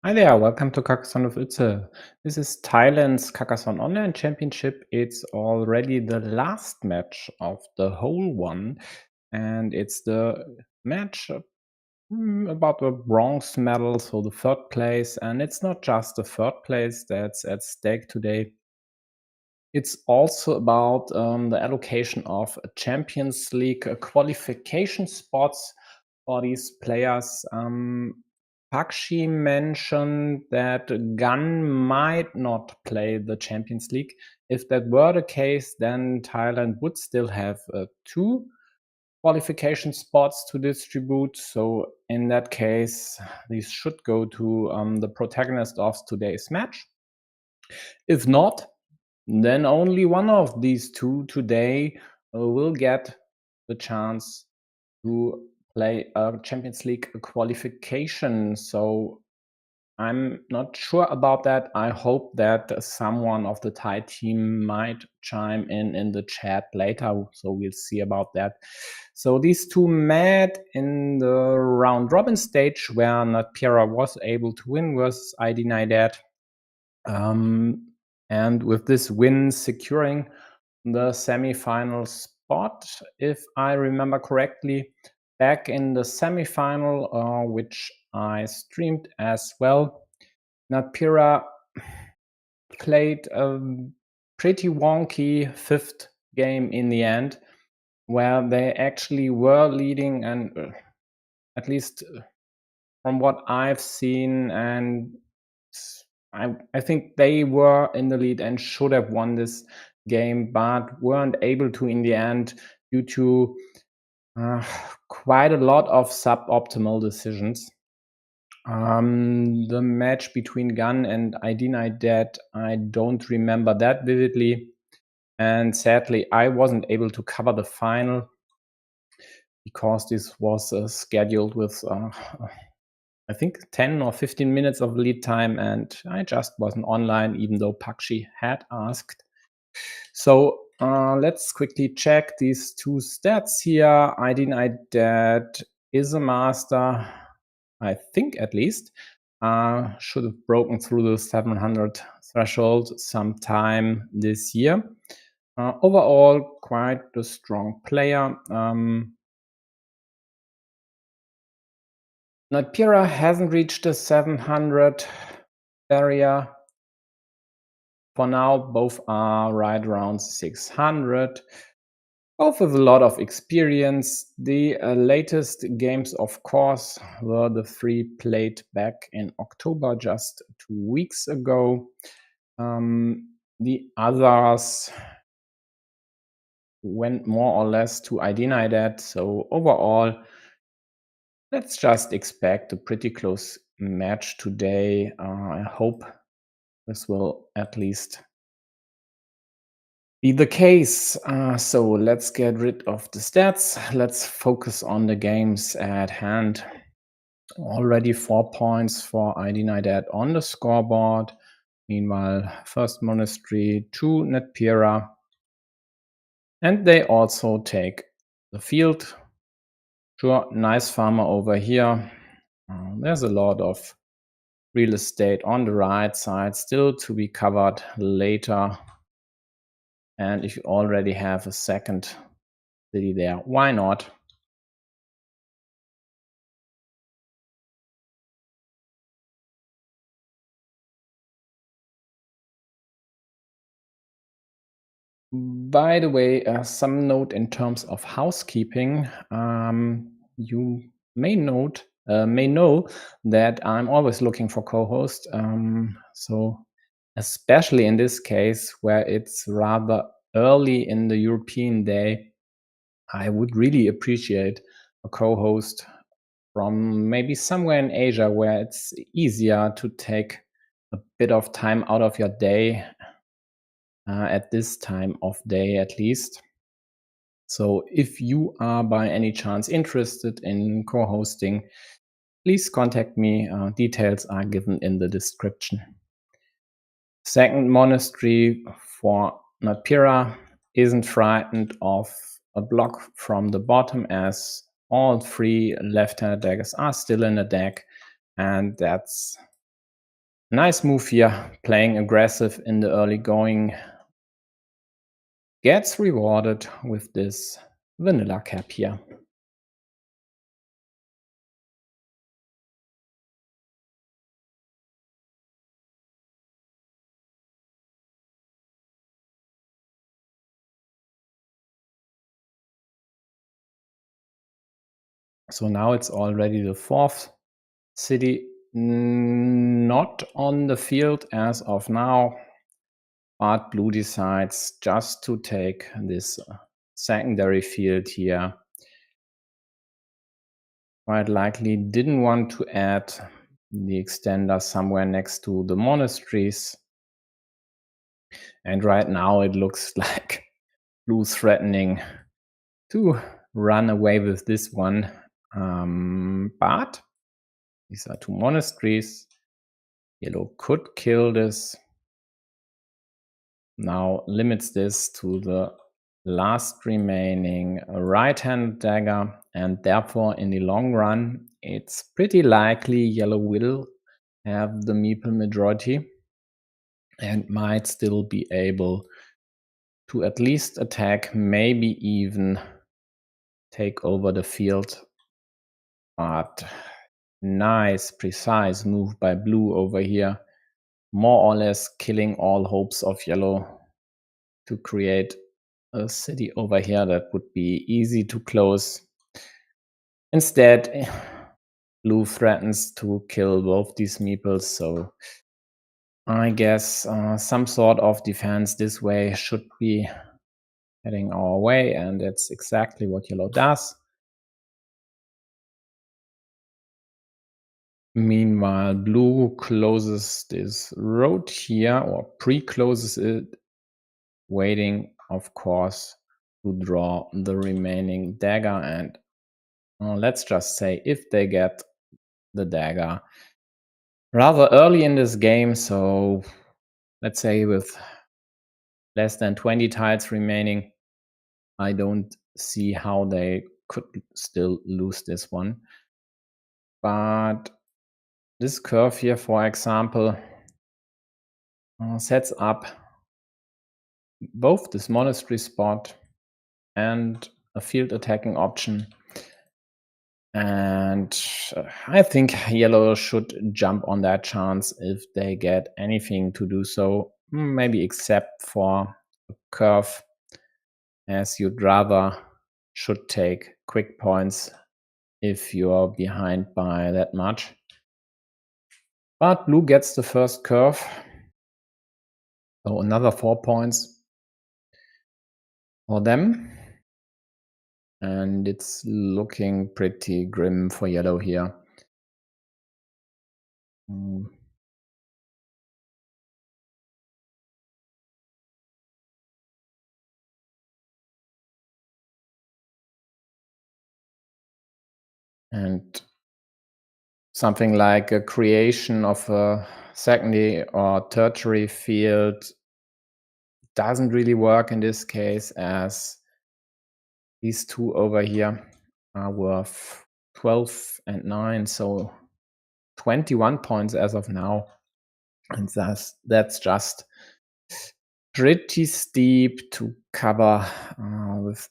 Hi there, welcome to Carcassonne with Utse. This is Thailand's Carcassonne Online Championship. It's already the last match of the whole one, and it's the match about the bronze medal, so the third place. And it's not just the third place that's at stake today. It's also about the allocation of a Champions League qualification spots for these players. Pakshi mentioned that Gun might not play the Champions League. If that were the case, then Thailand would still have two qualification spots to distribute. So in that case, these should go to the protagonist of today's match. If not, then only one of these two today will get the chance to play a Champions League qualification. So I'm not sure about that. I hope that someone of the Thai team might chime in the chat later. So we'll see about that. So these two met in the round robin stage where Natpeera was able to win versus idinidad. And with this win securing the semi-final spot, if I remember correctly, back in the semi-final, which I streamed as well, Natpeera played a pretty wonky fifth game in the end, where they actually were leading, and at least from what I've seen, and I think they were in the lead and should have won this game, but weren't able to in the end due to quite a lot of suboptimal decisions. The match between Gun and idinidad, I don't remember that vividly. And sadly, I wasn't able to cover the final because this was scheduled with I think 10 or 15 minutes of lead time, and I just wasn't online, even though Pakshi had asked. So let's quickly check these two stats here. idinidad is a master, I think at least. Should have broken through the 700 threshold sometime this year. Overall, quite a strong player. Natpeera hasn't reached the 700 barrier. For now, both are right around 600. Both with a lot of experience. The latest games, of course, were the three played back in October, just 2 weeks ago. The others went more or less to idinidad. So overall, let's just expect a pretty close match today. I hope this will at least be the case. So let's get rid of the stats. Let's focus on the games at hand. Already 4 points for idinidad on the scoreboard. Meanwhile, first monastery to Natpeera. And they also take the field. Sure, nice farmer over here. There's a lot of real estate on the right side still to be covered later. And if you already have a second city there, why not? By the way, some note in terms of housekeeping. You may know that I'm always looking for co-host. So especially in this case where it's rather early in the European day, I would really appreciate a co-host from maybe somewhere in Asia where it's easier to take a bit of time out of your day at this time of day at least. So if you are by any chance interested in co-hosting, please contact me. Details are given in the description. Second monastery for Natpeera isn't frightened of a block from the bottom, as all three left-handed daggers are still in the deck, and that's Nice move here, playing aggressive in the early going. Gets rewarded with this vanilla cap here. So now it's already the fourth city not on the field as of now, but blue decides just to take this secondary field here. Quite likely didn't want to add the extender somewhere next to the monasteries. And right now it looks like blue threatening to run away with this one. But these are two monasteries. Yellow could kill this. Now limits this to the last remaining right-hand dagger, and therefore in the long run it's pretty likely yellow will have the meeple majority and might still be able to at least attack, maybe even take over the field. But nice precise move by blue over here, more or less killing all hopes of yellow to create a city over here that would be easy to close. Instead, blue threatens to kill both these meeples, so I guess some sort of defense this way should be heading our way, and that's exactly what yellow does. Meanwhile, blue closes this road here, or pre-closes it, waiting, of course, to draw the remaining dagger. And let's just say if they get the dagger rather early in this game, so let's say with less than 20 tiles remaining, I don't see how they could still lose this one. But this curve here, for example, sets up both this monastery spot and a field attacking option. And I think yellow should jump on that chance if they get anything to do so, maybe except for a curve, as you'd rather should take quick points if you're behind by that much. But blue gets the first curve, so another 4 points for them. And it's looking pretty grim for yellow here. And something like a creation of a secondary or tertiary field doesn't really work in this case, as these two over here are worth 12 and 9, so 21 points as of now. And that's just pretty steep to cover with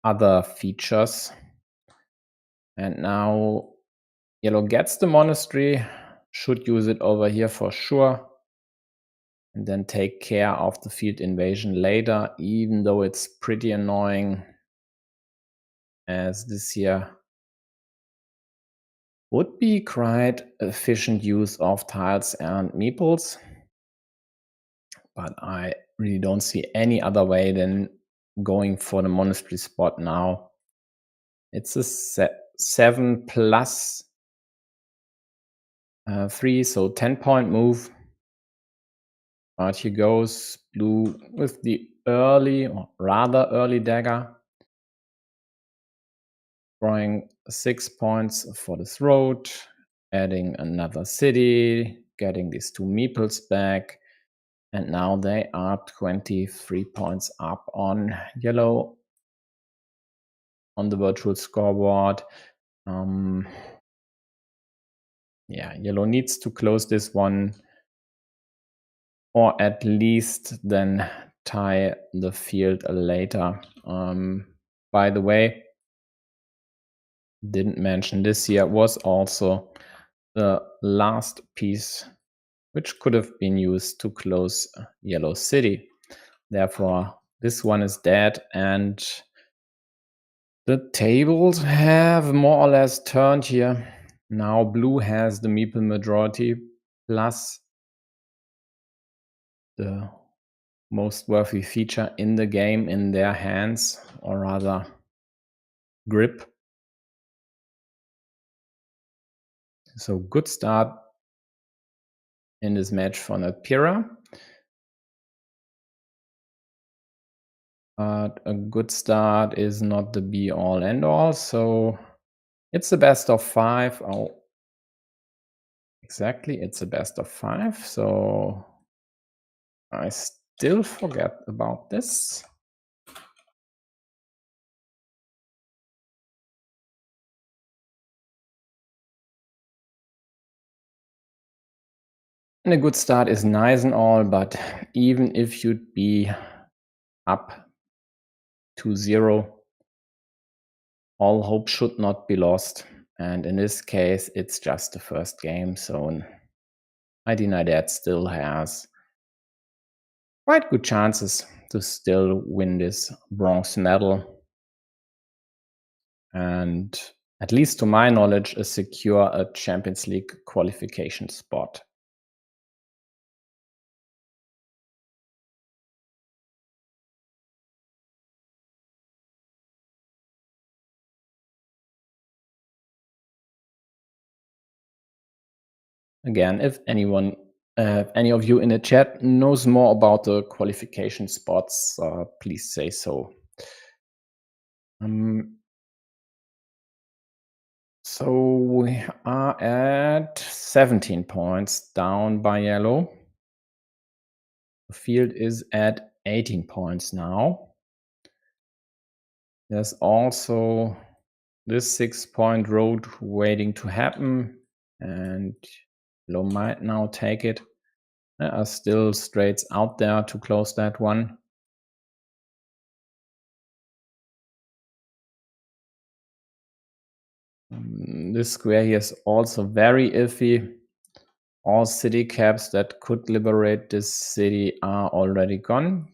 other features. And now yellow gets the monastery, should use it over here for sure, and then take care of the field invasion later, even though it's pretty annoying, as this here would be quite efficient use of tiles and meeples. But I really don't see any other way than going for the monastery spot now. It's a 7 plus 3, so 10-point move. But here goes blue with the early, or rather early dagger, drawing 6 points for this road, adding another city, getting these two meeples back, and now they are 23 points up on yellow on the virtual scoreboard. Yeah, yellow needs to close this one, or at least then tie the field later. By the way, didn't mention this here was also the last piece which could have been used to close yellow city. Therefore, this one is dead, and the tables have more or less turned here. Now blue has the meeple majority, plus the most worthy feature in the game in their hands, or rather grip. So good start in this match for Natpeera. But a good start is not the be all end all. So it's the best of 5. Oh, exactly. It's a best of 5. So I still forget about this. And a good start is nice and all, but even if you'd be up to 0, all hope should not be lost. And in this case, it's just the first game, so idinidad still has quite good chances to still win this bronze medal. And at least to my knowledge, secure a Champions League qualification spot. Again, if any of you in the chat knows more about the qualification spots, please say so. So we are at 17 points down by yellow. The field is at 18 points now. There's also this 6-point road waiting to happen, and yellow might now take it. There are still straights out there to close that one. This square here is also very iffy. All city caps that could liberate this city are already gone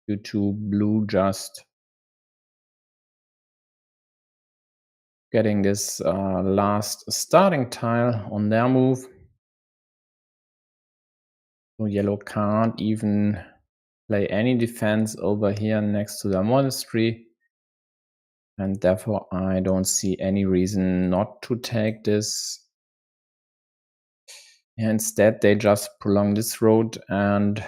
due to blue just getting this last starting tile on their move. So yellow can't even play any defense over here next to the monastery. And therefore, I don't see any reason not to take this. Instead, they just prolong this road and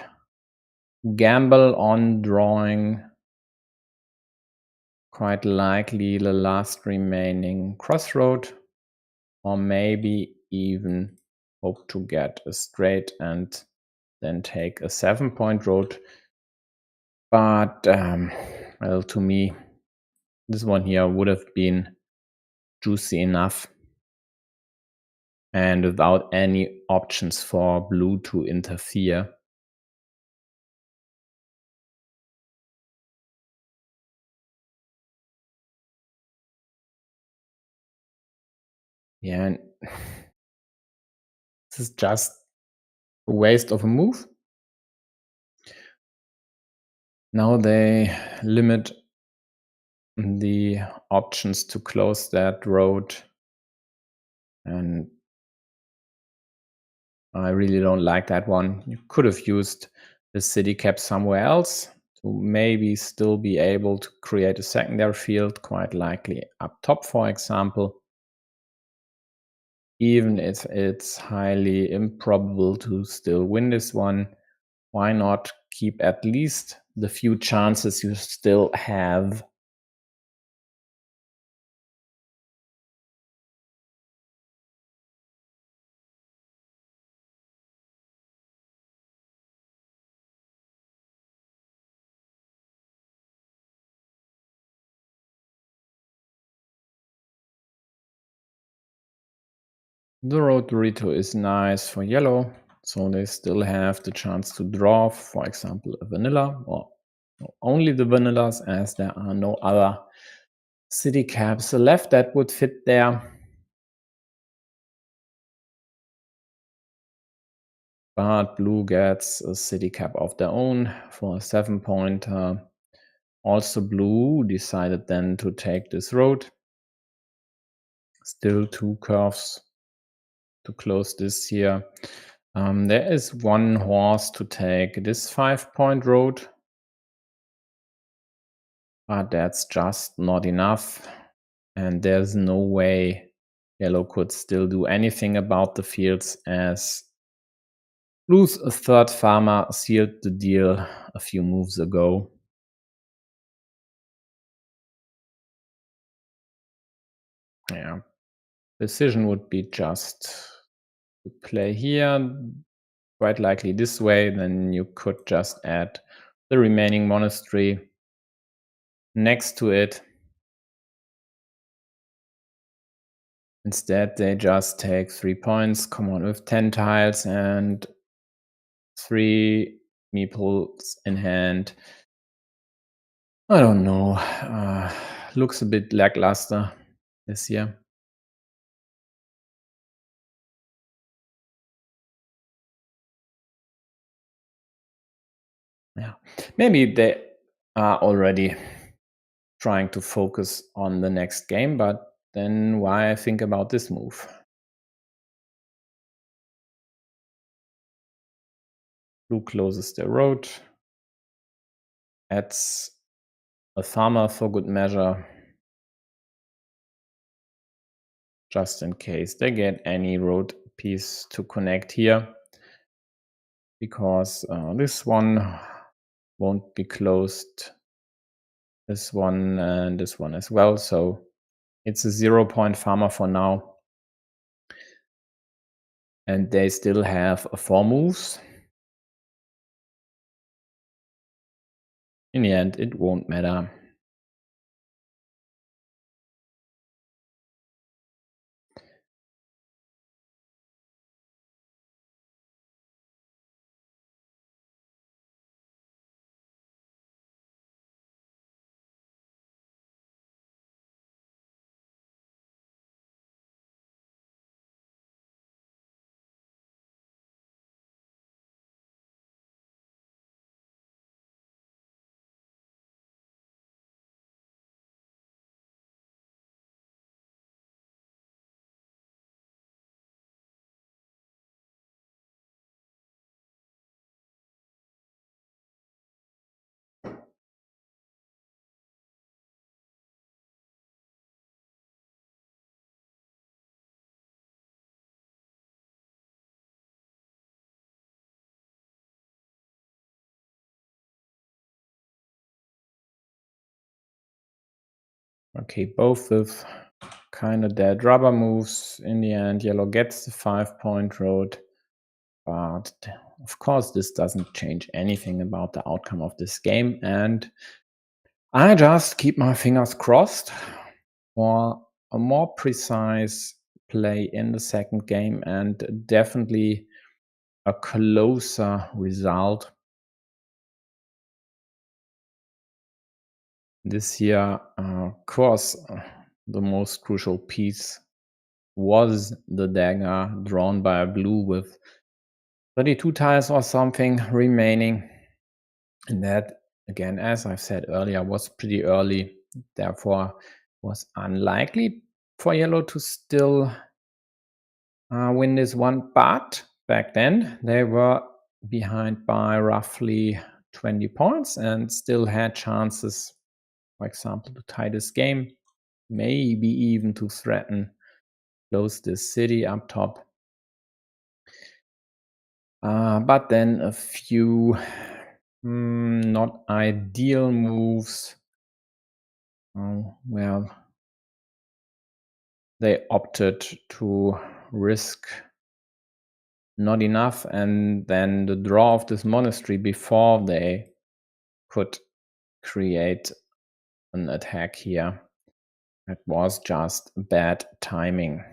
gamble on drawing quite likely the last remaining crossroad, or maybe even hope to get a straight and then take a 7-point road. But, well, to me, this one here would have been juicy enough, and without any options for blue to interfere. Yeah, and this is just a waste of a move. Now they limit the options to close that road, and I really don't like that one. You could have used the city cap somewhere else to maybe still be able to create a secondary field, quite likely up top, for example. Even if it's highly improbable to still win this one, why not keep at least the few chances you still have? The road burrito is nice for yellow, so they still have the chance to draw, for example, a vanilla, or only the vanillas, as there are no other city caps left that would fit there. But blue gets a city cap of their own for a 7-pointer. Also blue decided then to take this road. Still 2 curves to close this here. There is one horse to take this 5-point road, but that's just not enough. And there's no way yellow could still do anything about the fields, as blue's third farmer sealed the deal a few moves ago. Yeah, decision would be just to play here, quite likely this way. Then you could just add the remaining monastery next to it. Instead, they just take 3 points, come on with 10 tiles and 3 meeples in hand. I don't know. Looks a bit lackluster this year. Yeah, maybe they are already trying to focus on the next game, but then why think about this move? Blue closes their road, adds a farmer for good measure, just in case they get any road piece to connect here, because this one won't be closed, this one and this one as well. So it's a 0-point farmer for now. And they still have 4 moves. In the end, it won't matter. Okay, both with kind of dead rubber moves. In the end, yellow gets the 5-point road. But of course, this doesn't change anything about the outcome of this game. And I just keep my fingers crossed for a more precise play in the second game, and definitely a closer result. This year, of course, the most crucial piece was the dagger drawn by a blue with 32 tiles or something remaining. And that, again, as I've said earlier, was pretty early. Therefore, was unlikely for yellow to still win this one. But back then, they were behind by roughly 20 points and still had chances, for example, to tie this game, maybe even to threaten close this city up top. But then a few not ideal moves. Well, they opted to risk not enough, and then the draw of this monastery before they could create an attack here. That was just bad timing.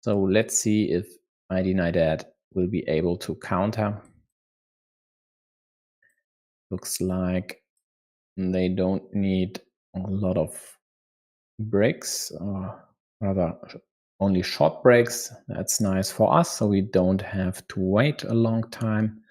So let's see if idinidad will be able to counter. Looks like they don't need a lot of breaks, or rather only short breaks. That's nice for us, so we don't have to wait a long time.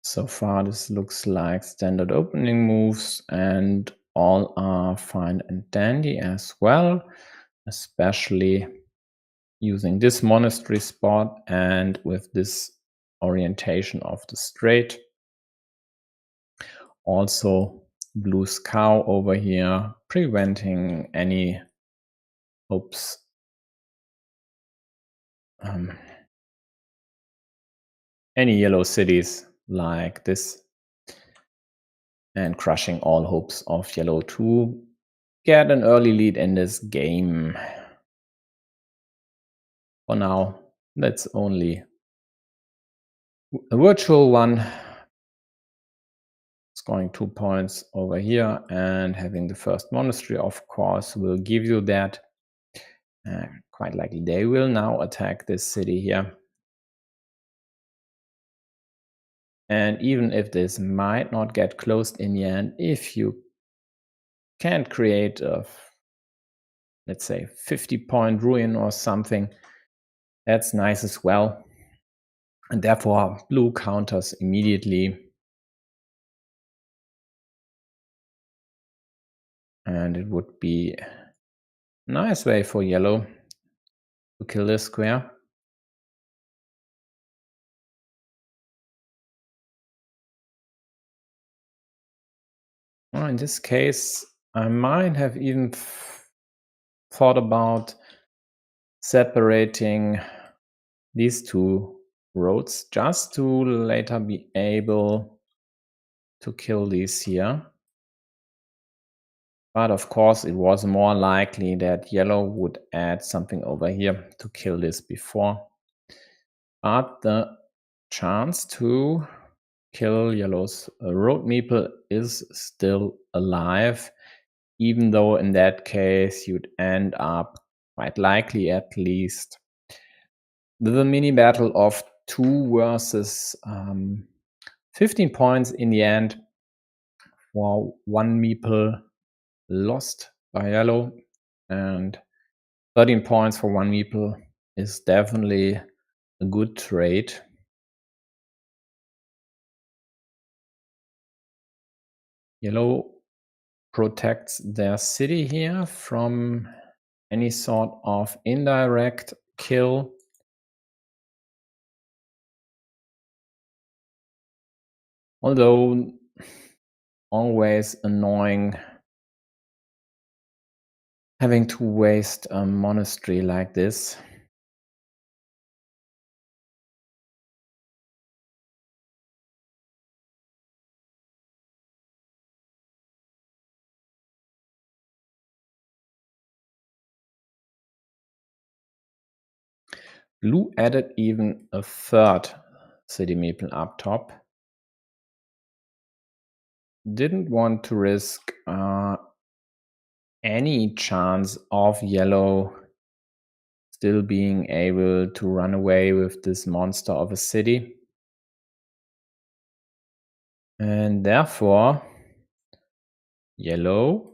So far, this looks like standard opening moves, and all are fine and dandy as well, especially using this monastery spot and with this orientation of the straight. Also, blue's cow over here, preventing any hopes any yellow cities like this, and crushing all hopes of yellow to get an early lead in this game. For now, that's only a virtual one. Scoring 2 points over here and having the first monastery, of course, will give you that. Quite likely they will now attack this city here. And even if this might not get closed in the end, if you can't create a, let's say, 50-point ruin or something, that's nice as well. And therefore, blue counters immediately. And it would be a nice way for yellow to kill this square. Well, in this case, I might have even thought about separating these two roads just to later be able to kill these here. But of course, it was more likely that yellow would add something over here to kill this before. But the chance to kill yellow's road meeple is still alive, even though in that case you'd end up, quite likely at least, with a mini battle of 2 versus 15 points in the end for 1 meeple lost by yellow, and 13 points for 1 meeple is definitely a good trade. Yellow protects their city here from any sort of indirect kill. Although always annoying having to waste a monastery like this. Blue added even a third city meeple up top. Didn't want to risk any chance of yellow still being able to run away with this monster of a city. And therefore, yellow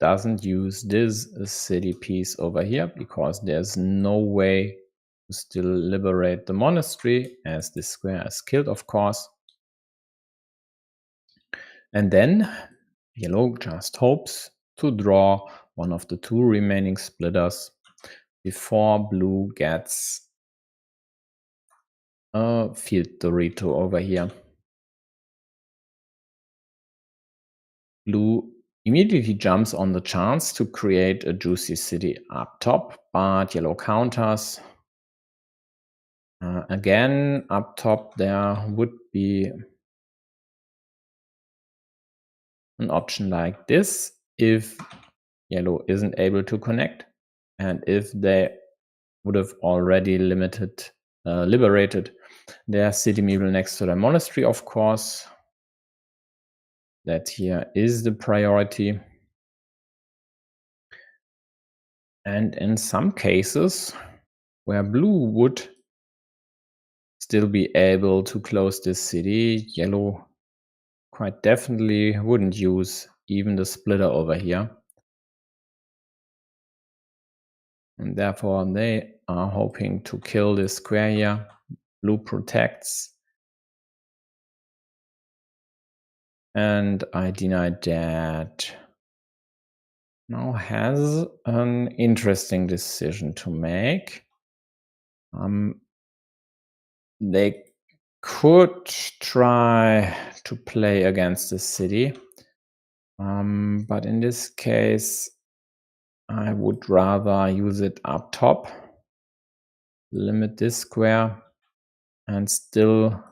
doesn't use this city piece over here because there's no way to still liberate the monastery, as this square is killed, of course. And then yellow just hopes to draw one of the 2 remaining splitters before blue gets a field Dorito over here. Blue immediately jumps on the chance to create a juicy city up top, but yellow counters. Again, up top there would be an option like this if yellow isn't able to connect, and if they would have already liberated their city meeple next to the monastery, of course. That here is the priority. And in some cases where blue would still be able to close this city, yellow quite definitely wouldn't use even the splitter over here. And therefore they are hoping to kill this square here. Blue protects. And idinidad now has an interesting decision to make. They could try to play against the city, but in this case, I would rather use it up top, limit this square, and still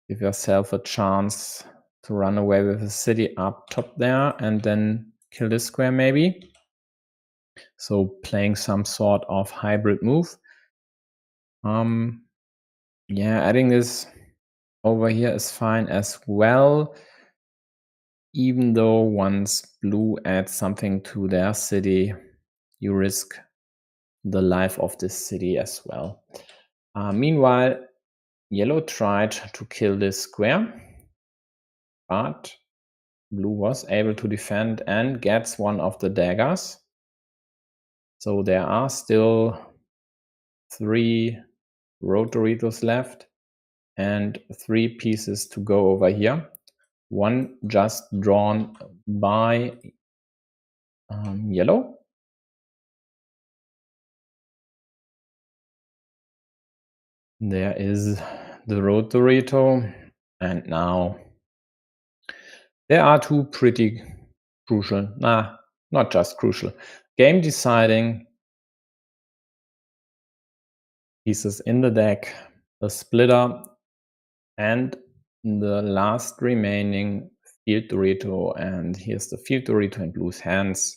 give yourself a chance to run away with the city up top there, and then kill this square maybe. So playing some sort of hybrid move. Yeah, adding this over here is fine as well, even though once blue adds something to their city, you risk the life of this city as well. Meanwhile, yellow tried to kill this square, but blue was able to defend and gets one of the daggers. So there are still 3 road Doritos left and 3 pieces to go over here. One just drawn by yellow. There is the road Dorito, and now there are 2 pretty crucial, not just crucial, game deciding pieces in the deck, the splitter and the last remaining field Dorito, and here's the field Dorito in blue's hands.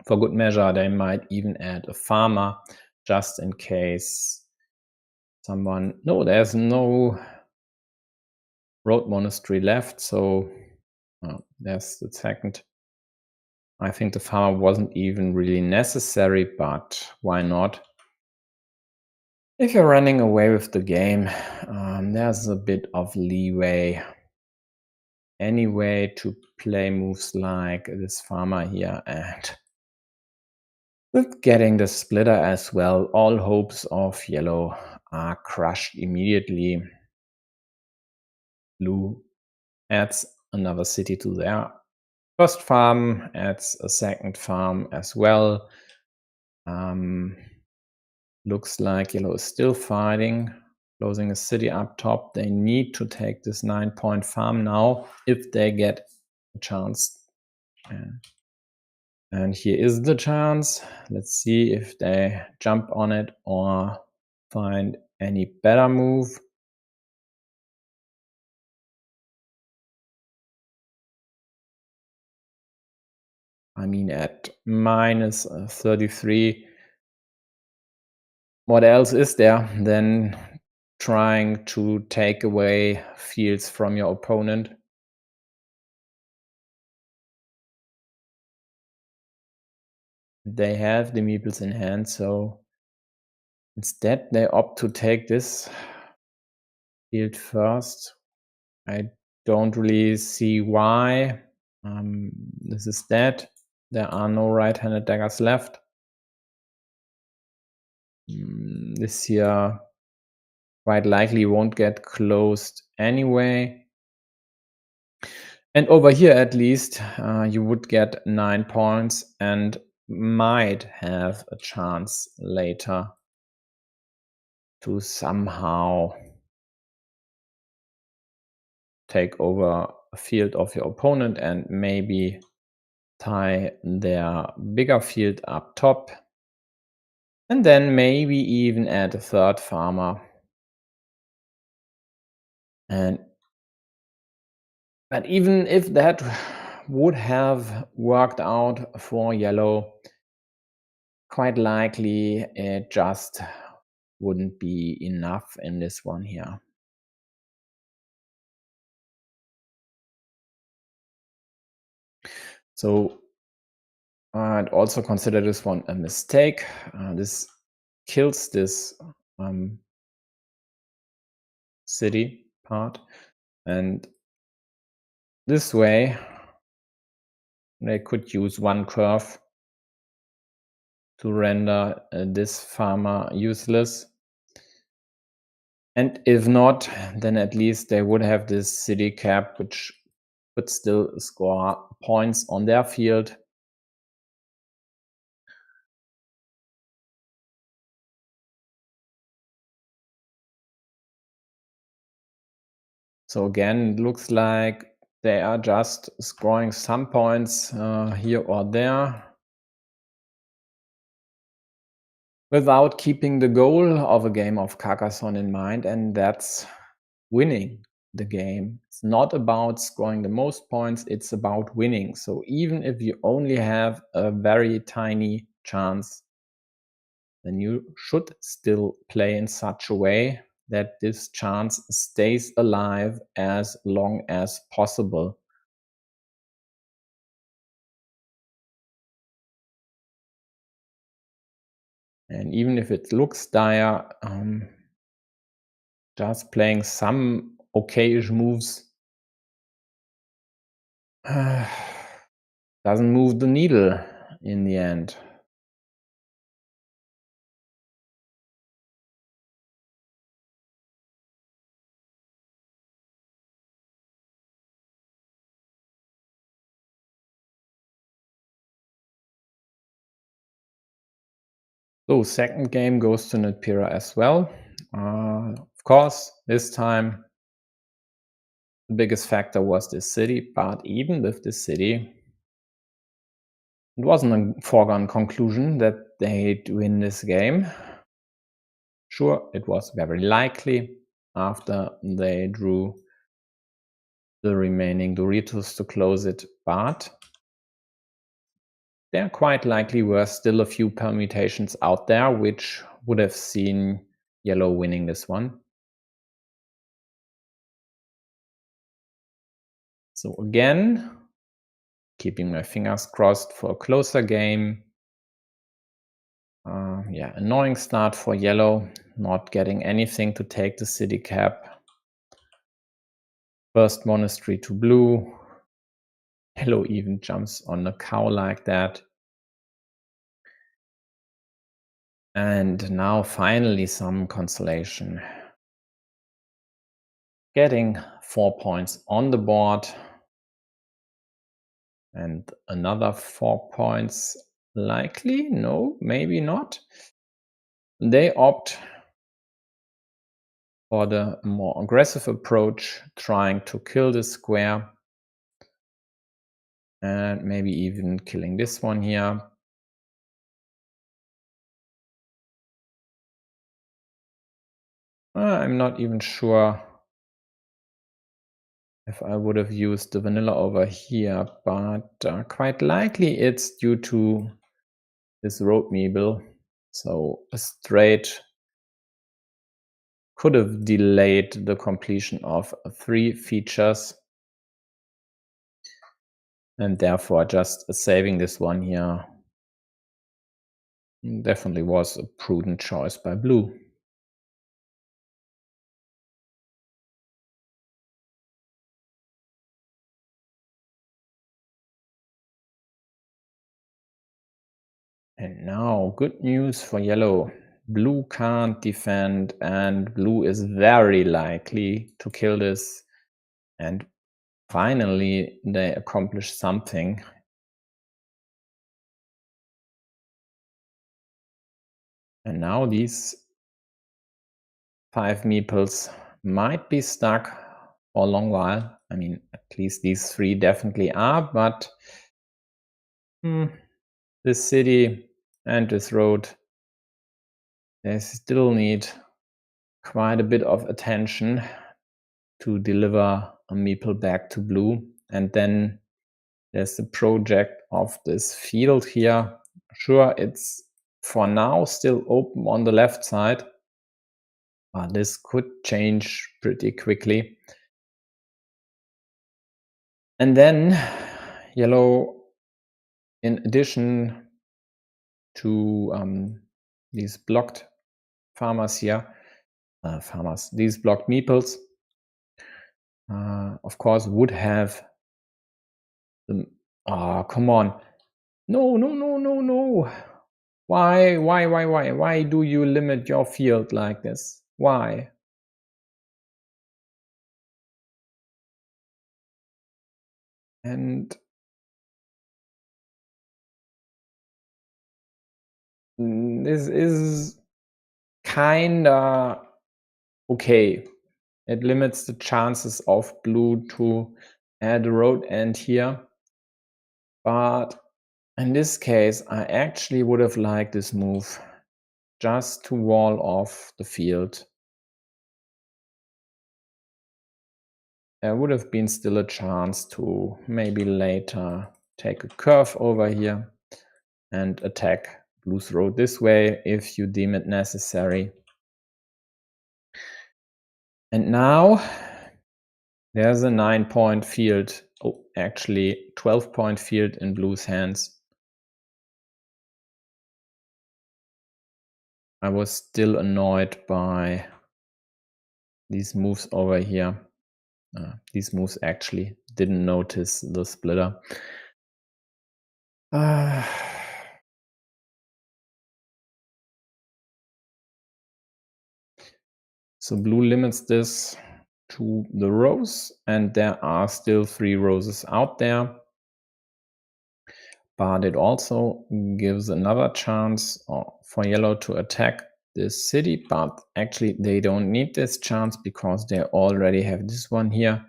For good measure, they might even add a farmer just in case someone... No, there's no road monastery left, so there's the second. I think the farmer wasn't even really necessary, but why not? If you're running away with the game, there's a bit of leeway anyway to play moves like this farmer here, and with getting the splitter as well, all hopes of yellow are crushed immediately. Blue adds another city to their first farm, adds a second farm as well. Looks like yellow is still fighting, closing a city up top. They need to take this 9-point farm now if they get a chance. And here is the chance. Let's see if they jump on it or find any better move. I mean, at minus 33, what else is there than trying to take away fields from your opponent? They have the meeples in hand, so instead they opt to take this field first. I don't really see why. This is dead. There are no right-handed daggers left. This here quite likely won't get closed anyway. And over here, at least, you would get 9 points and might have a chance later to somehow take over a field of your opponent and maybe tie their bigger field up top, and then maybe even add a third farmer. But even if that would have worked out for yellow, quite likely it just wouldn't be enough in this one here. So I'd also consider this one a mistake. This kills this city part, and this way they could use one curve to render this farmer useless. And if not, then at least they would have this city cap, which could still score points on their field. So again, it looks like they are just scoring some points here or there without keeping the goal of a game of Carcassonne in mind, and that's winning the game. It's not about scoring the most points, it's about winning. So even if you only have a very tiny chance, then you should still play in such a way that this chance stays alive as long as possible. And even if it looks dire, just playing some okayish moves doesn't move the needle in the end. So second game goes to Natpeera as well. Of course, this time the biggest factor was this city, but even with this city, it wasn't a foregone conclusion that they'd win this game. Sure, it was very likely after they drew the remaining Doritos to close it, but there quite likely were still a few permutations out there which would have seen yellow winning this one. So again, keeping my fingers crossed for a closer game. Yeah, annoying start for yellow, not getting anything to take the city cap. First monastery to blue. Yellow even jumps on a cow like that. And now finally some consolation. Getting 4 points on the board. And another 4 points likely? No, maybe not. They opt for the more aggressive approach, trying to kill this square. And maybe even killing this one here. I'm not even sure if I would have used the vanilla over here, but quite likely it's due to this road meeple. So a straight could have delayed the completion of 3 features, and therefore just saving this one here definitely was a prudent choice by blue. And now, good news for yellow. Blue can't defend, and blue is very likely to kill this. And finally, they accomplish something. And now these 5 meeples might be stuck for a long while. I mean, at least these 3 definitely are, but this city and this road, they still need quite a bit of attention to deliver a meeple back to blue. And then there's the project of this field here. Sure, it's for now still open on the left side, but this could change pretty quickly. And then yellow, in addition to these blocked farmers here, these blocked meeples, of course, would have the. Come on. No, no, no, no, no. Why do you limit your field like this? Why? And this is kinda okay. It limits the chances of blue to add a road end here. But in this case, I actually would have liked this move just to wall off the field. There would have been still a chance to maybe later take a curve over here and attack blue's road this way if you deem it necessary. And now there's a 9-point field. Oh, actually 12-point field in blue's hands. I was still annoyed by these moves over here. These moves actually didn't notice the splitter. So blue limits this to the rows, and there are still 3 roses out there. But it also gives another chance for yellow to attack this city, but actually they don't need this chance because they already have this one here.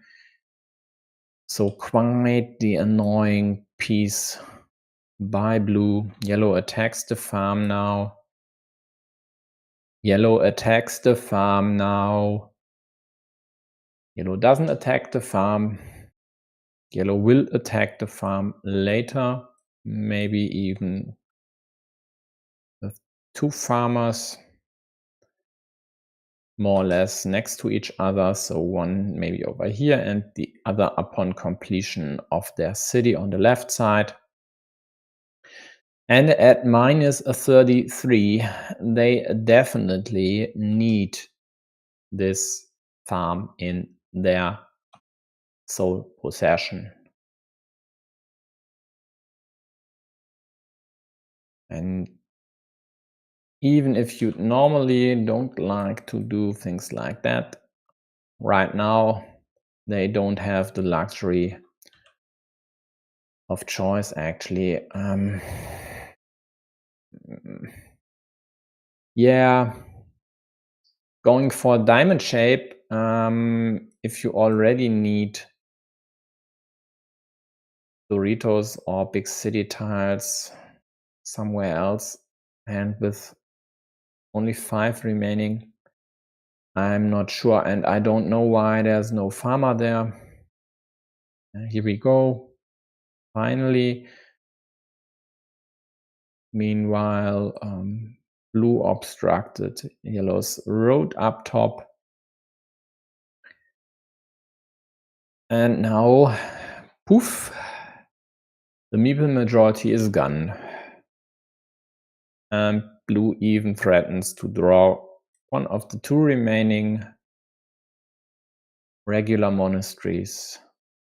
So quite the annoying piece by blue. Yellow attacks the farm now. Yellow attacks the farm now. Yellow doesn't attack the farm. Yellow will attack the farm later, maybe even with 2 farmers more or less next to each other. So one maybe over here and the other upon completion of their city on the left side. And at minus 33, they definitely need this farm in their sole possession. And even if you normally don't like to do things like that, right now they don't have the luxury of choice actually. Yeah, going for diamond shape, if you already need Doritos or big city tiles somewhere else, and with only 5 remaining, I'm not sure, and I don't know why there's no farmer there. Here we go. Finally. Meanwhile, blue obstructed yellow's road up top. And now, poof, the meeple majority is gone. And blue even threatens to draw one of the 2 remaining regular monasteries,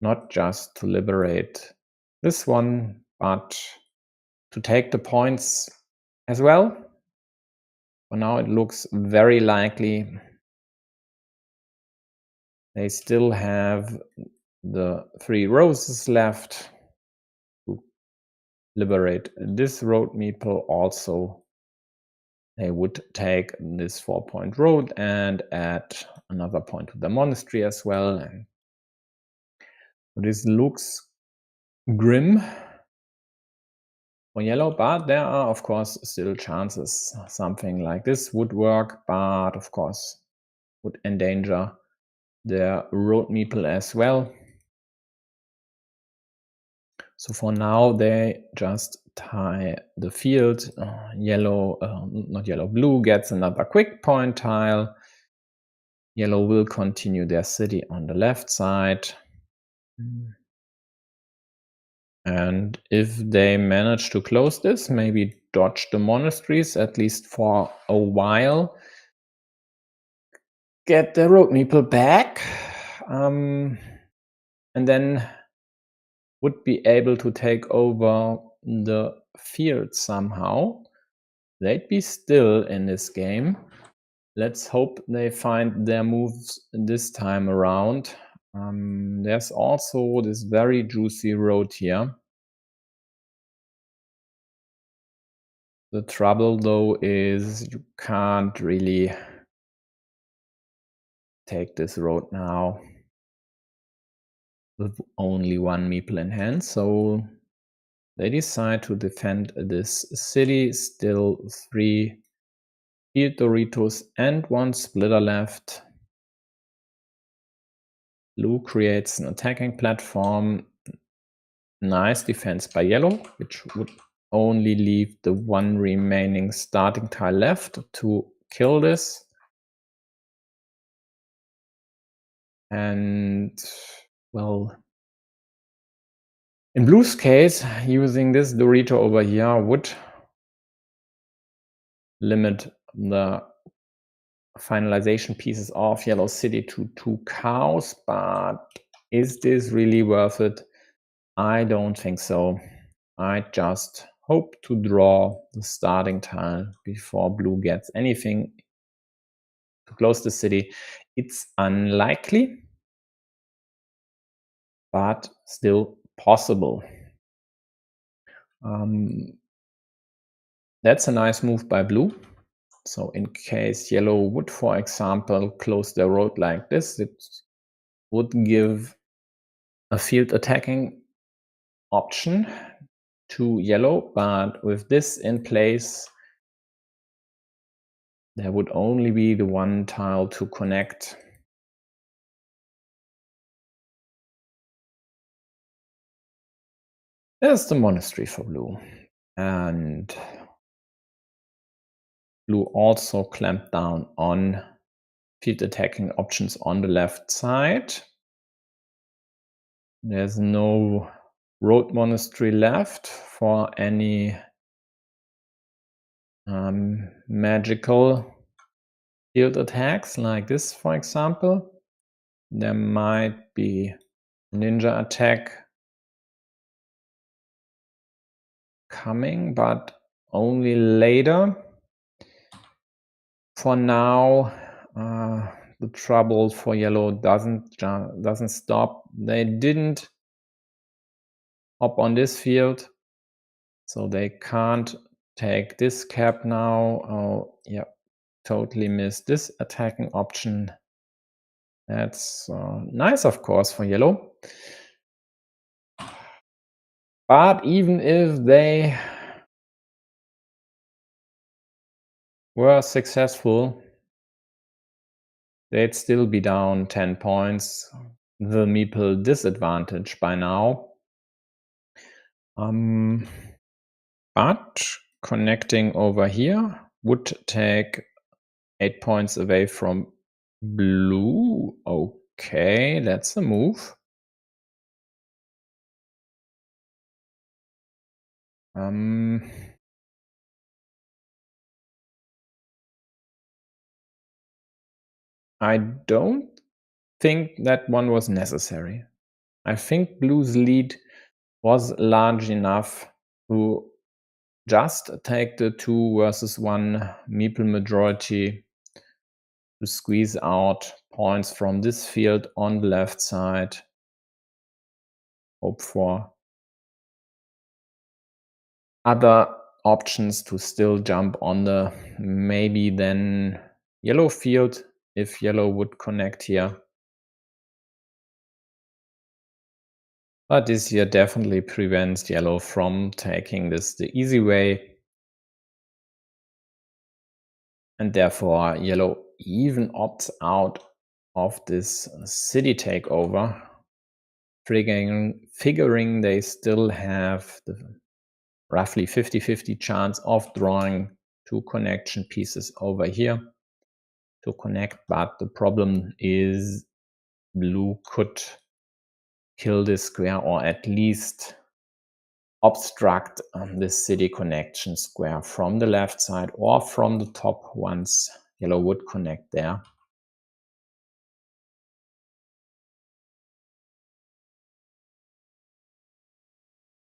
not just to liberate this one, but to take the points as well. For now, it looks very likely they still have the 3 roses left to liberate this road meeple. Also, they would take this 4-point road and add another point to the monastery as well. And this looks grim for yellow, but there are of course still chances something like this would work, but of course would endanger their road meeple as well. So for now they just tie the field. Blue gets another quick point tile. Yellow will continue their city on the left side. And if they manage to close this, maybe dodge the monasteries, at least for a while, get the road meeple back, and then would be able to take over the field somehow. They'd be still in this game. Let's hope they find their moves this time around. There's also this very juicy road here. The trouble, though, is you can't really take this road now with only one meeple in hand, so they decide to defend this city. Still 3 field Doritos and 1 splitter left. Blue creates an attacking platform. Nice defense by yellow, which would only leave the 1 remaining starting tile left to kill this. And, well, in blue's case, using this Dorito over here would limit the finalization pieces of yellow city to 2 cows, but is this really worth it? I don't think so. I just hope to draw the starting tile before blue gets anything to close the city. It's unlikely, but still possible. That's a nice move by blue. So in case yellow would, for example, close their road like this, it would give a field attacking option to yellow, but with this in place, there would only be the 1 tile to connect. There's the monastery for blue. And blue also clamped down on field attacking options on the left side. There's no road monastery left for any magical field attacks like this, for example. There might be ninja attack coming, but only later. For now, the trouble for yellow doesn't stop. They didn't hop on this field, so they can't take this cap now. Oh, yeah, totally missed this attacking option. That's nice, of course, for yellow. But even if they were successful, they'd still be down 10 points. The meeple disadvantage by now. But connecting over here would take 8 points away from blue. Okay, that's a move. I don't think that one was necessary. I think blue's lead was large enough to just take the 2 versus 1 meeple majority to squeeze out points from this field on the left side. Hope for other options to still jump on the maybe then yellow field if yellow would connect here. But this here definitely prevents yellow from taking this the easy way. And therefore yellow even opts out of this city takeover, figuring they still have the roughly 50-50 chance of drawing 2 connection pieces over here to connect, but the problem is blue could kill this square, or at least obstruct this city connection square from the left side or from the top once yellow would connect there.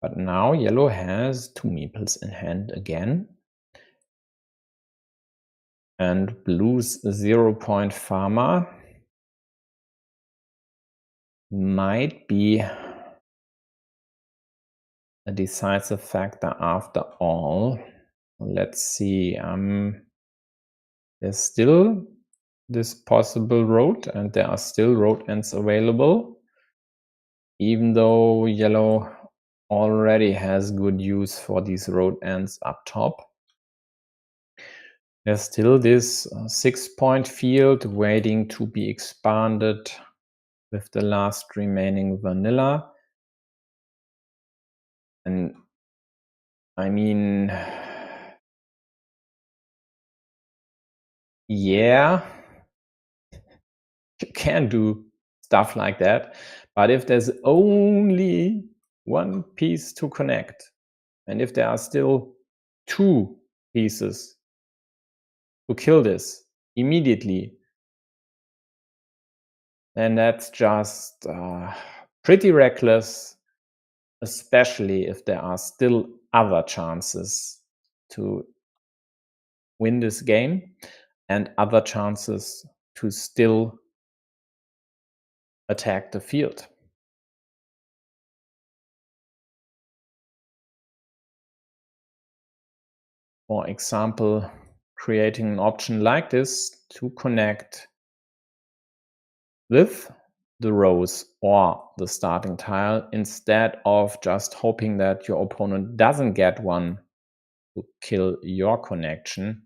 But now yellow has 2 meeples in hand again. And blue's 0-point farmer might be a decisive factor after all. Let's see. There's still this possible road, and there are still road ends available, even though yellow already has good use for these road ends up top. There's still this 6-point field waiting to be expanded with the last remaining vanilla. And I mean, yeah, you can do stuff like that, but if there's only one piece to connect, and if there are still 2 pieces to kill this immediately, then that's just pretty reckless, especially if there are still other chances to win this game and other chances to still attack the field. For example, creating an option like this to connect with the rows or the starting tile instead of just hoping that your opponent doesn't get one to kill your connection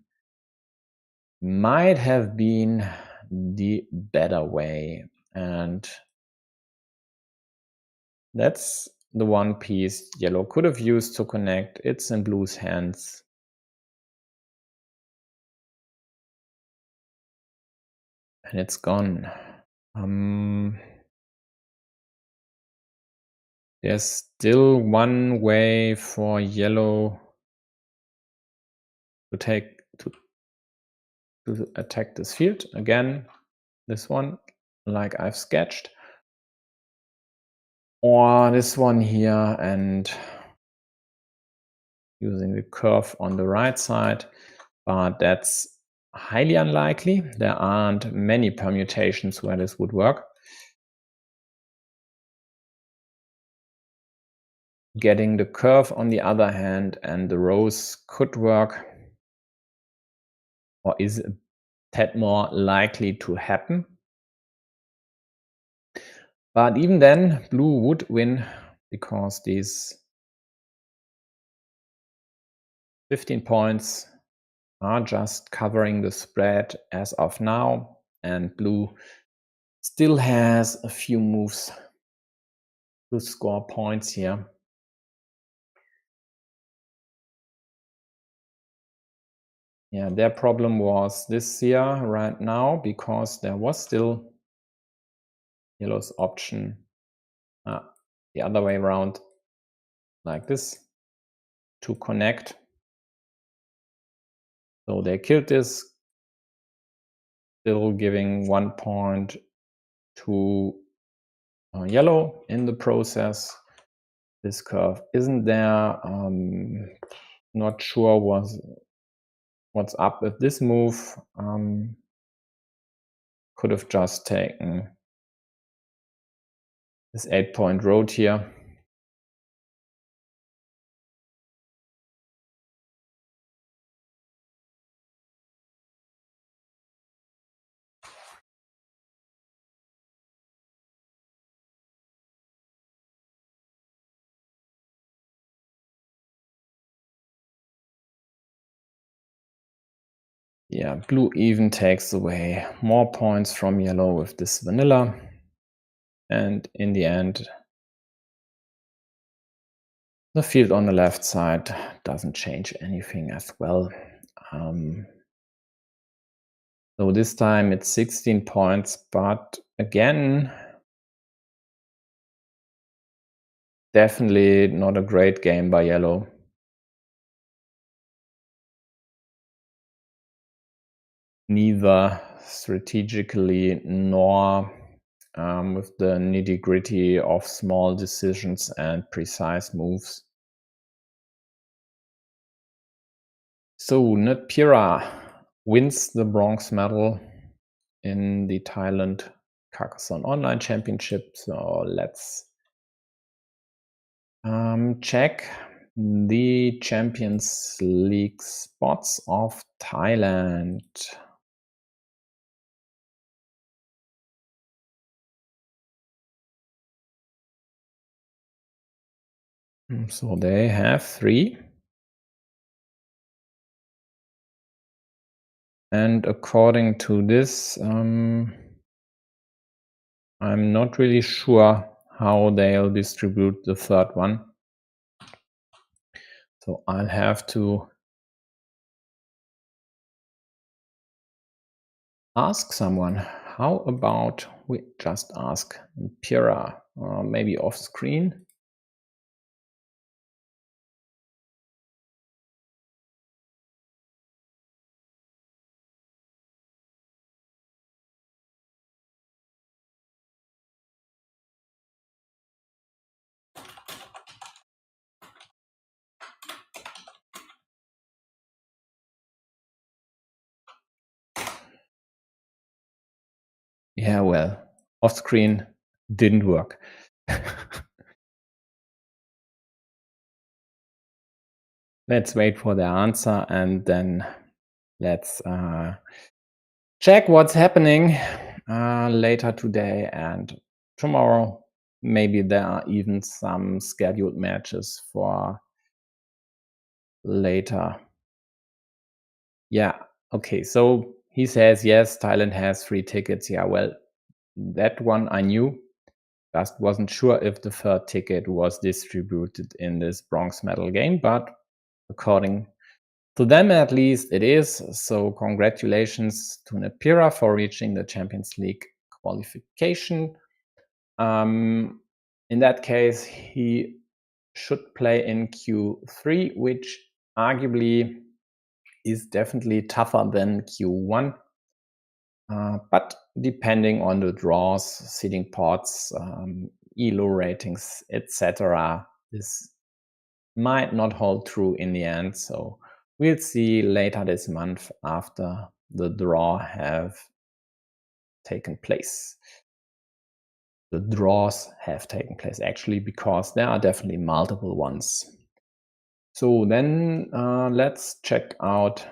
might have been the better way. And that's the one piece yellow could have used to connect. It's in blue's hands. And it's gone. There's still one way for yellow to attack this field. Again, this one, like I've sketched. Or this one here, and using the curve on the right side, but that's highly unlikely. There aren't many permutations where this would work. Getting the curve on the other hand and the rows could work, or is a tad more likely to happen. But even then, blue would win because these 15 points are just covering the spread as of now, and blue still has a few moves to score points here. Yeah, their problem was this here right now, because there was still yellow's option the other way around, like this, to connect. So they killed this, still giving 1 point to yellow in the process. This curve isn't there. Not sure what's up with this move. Could have just taken this 8-point road here. Yeah, blue even takes away more points from yellow with this vanilla. And in the end, The field on the left side doesn't change anything as well. So this time it's 16 points, but again, definitely not a great game by yellow. Neither strategically nor with the nitty-gritty of small decisions and precise moves. So Natpeera wins the bronze medal in the Thailand Carcassonne Online Championship. So let's check the Champions League spots of Thailand. So they have 3. And according to this, I'm not really sure how they'll distribute the 3rd one. So I'll have to ask someone. How about we just ask Pira, maybe off screen? Yeah, well, off screen didn't work. Let's wait for the answer and then let's check what's happening later today and tomorrow. Maybe there are even some scheduled matches for later. Yeah, okay, so he says, yes, Thailand has 3 tickets. Yeah, well, that one I knew. Just wasn't sure if the 3rd ticket was distributed in this bronze medal game, but according to them at least it is. So congratulations to Natpeera for reaching the Champions League qualification. In that case, he should play in Q3, which arguably is definitely tougher than Q1. But depending on the draws, seeding pots, ELO ratings, etc., this might not hold true in the end. So we'll see later this month after the draw have taken place. The draws have taken place actually, because there are definitely multiple ones. So then let's check out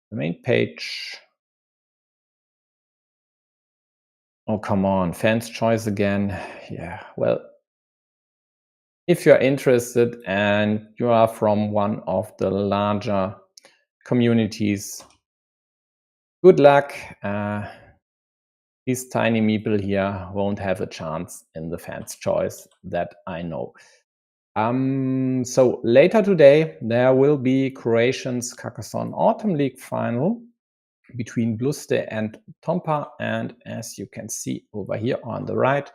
the main page. Oh, come on, fans choice again. Yeah, well, if you're interested and you are from one of the larger communities, good luck. This tiny meeple here won't have a chance in the fans choice, that I know. So later today, there will be Croatian's Carcassonne Autumn League final between Bluste and Tompa. And as you can see over here on the right,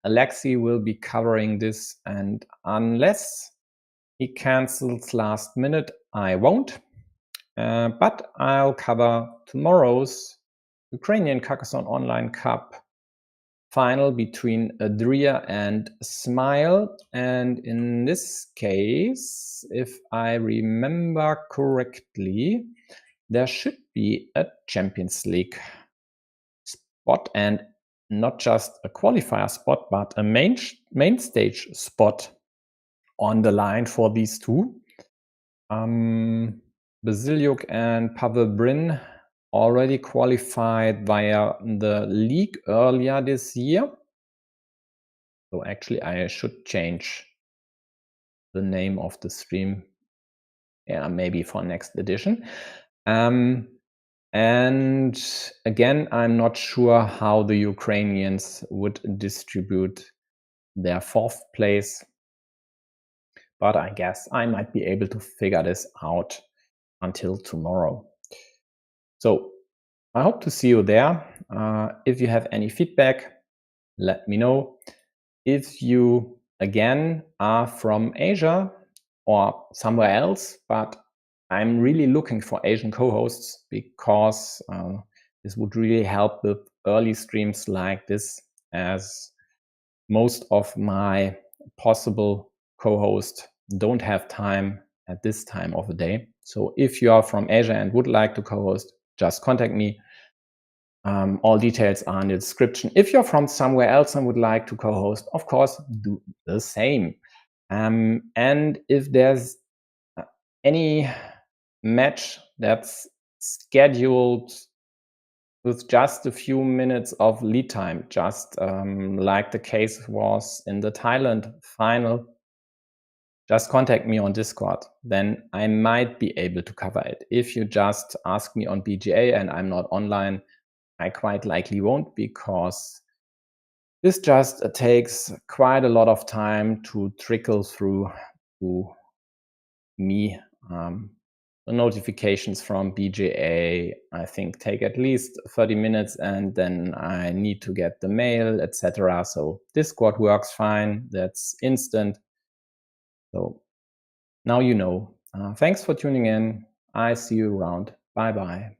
Alexi will be covering this. And unless he cancels last minute, I won't. But I'll cover tomorrow's Ukrainian Carcassonne Online Cup final between Adria and Smile. And in this case, if I remember correctly, there should be a Champions League spot, and not just a qualifier spot, but a main stage spot on the line for these two. Basiliuk and Pavel Brin already qualified via the league earlier this year. So actually I should change the name of the stream. Yeah, maybe for next edition. And again, I'm not sure how the Ukrainians would distribute their 4th place. but I guess I might be able to figure this out until tomorrow. So I hope to see you there. If you have any feedback, let me know. If you, again, are from Asia or somewhere else, but I'm really looking for Asian co-hosts because this would really help with early streams like this, as most of my possible co-hosts don't have time at this time of the day. So if you are from Asia and would like to co-host, just contact me. All details are in the description. If you're from somewhere else and would like to co-host, of course, do the same. And if there's any match that's scheduled with just a few minutes of lead time, just like the case was in the Thailand final, just contact me on Discord. Then I might be able to cover it. If you just ask me on BGA and I'm not online, I quite likely won't, because this just takes quite a lot of time to trickle through to me. The notifications from BGA, I think, take at least 30 minutes, and then I need to get the mail, etc. So Discord works fine. That's instant. So now you know. Thanks for tuning in. I see you around. Bye-bye.